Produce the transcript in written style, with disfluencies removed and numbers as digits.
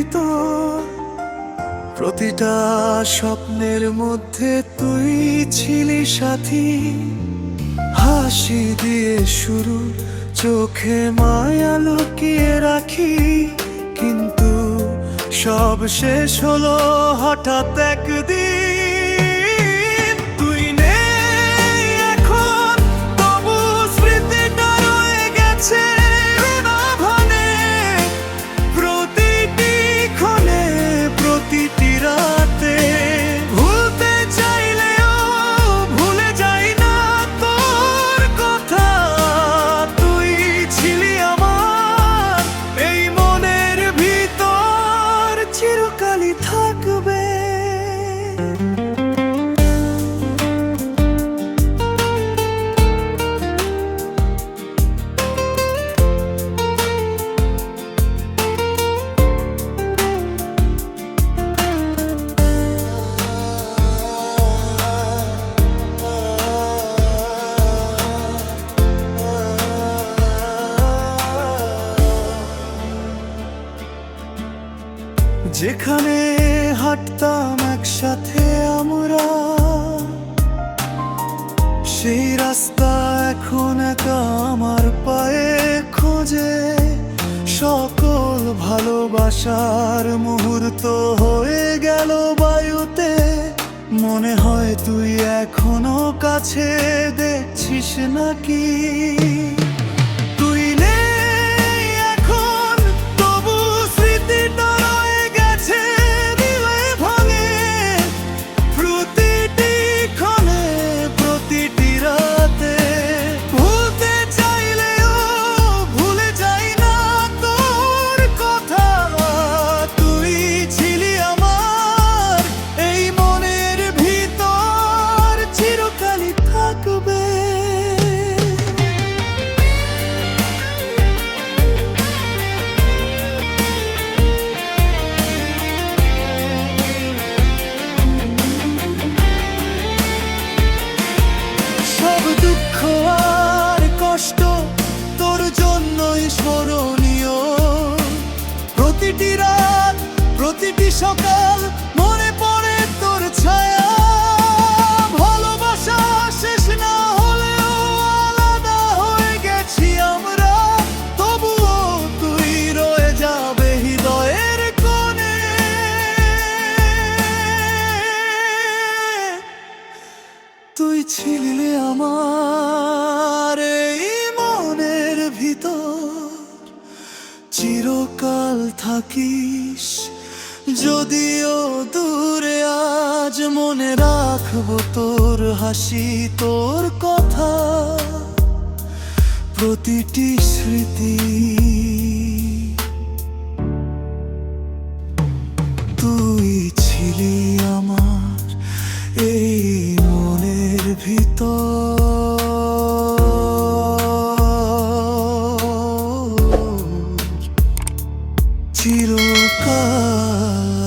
ভিতর। প্রতিটা স্বপ্নের মধ্যে তুই ছিলি সাথী, হাসি দিয়ে শুরু, চোখে মায়া লুকিয়ে রাখি। কিন্তু সব শেষ হলো হঠাৎ একদিন। তুই নেই এখন, তবু স্মৃতিটা রয়ে গেছে প্রাণে। প্রতিটি ক্ষণে, প্রতিটি রাতে ভুলতে চাইলেও ভুলে যাই না তোর কথা। তুই ছিলি আমার এই মনের ভিতর, চিরকালই থাকবে। যেখানে হাঁটতাম একসাথে আমরা, সেই রাস্তা এখন একা আমার পায়ে খোঁজে। সকল ভালোবাসার মুহূর্ত হয়ে গেল বায়ুতে। মনে হয় তুই এখনো কাছে, দেখছিস নাকি? তুই নেই এখন, তবু স্মৃতিটা রয়ে গেছে দিলে ভাঙে। প্রতিটি ক্ষণে, প্রতিটি রাতে ভুলতে চাইলেও ভুলে যাই না তোর কথা। তুই ছিলি আমার এই মনের ভিতর, চিরকালই থাকবে। সব দুঃখ আর কষ্ট তোর জন্যই স্মরণীয়। প্রতিটি রাত, প্রতিটি সকাল মনে পড়ে তোর ছায়া। ভালোবাসা শেষ না হলেও আলাদা হয়ে গেছি আমরা, তবুও তুই রয়ে যাবে হৃদয়ের কোণে। তুই ছিলি আমার এই মনের ভিতর, চিরকাল থাকিস। যদিও দূরে আজ মনে রাখবো তোর হাসি, তোর কথা, প্রতিটি স্মৃতি। তুই ছিলি আমার এই মনের ভিতর, চিরকাল।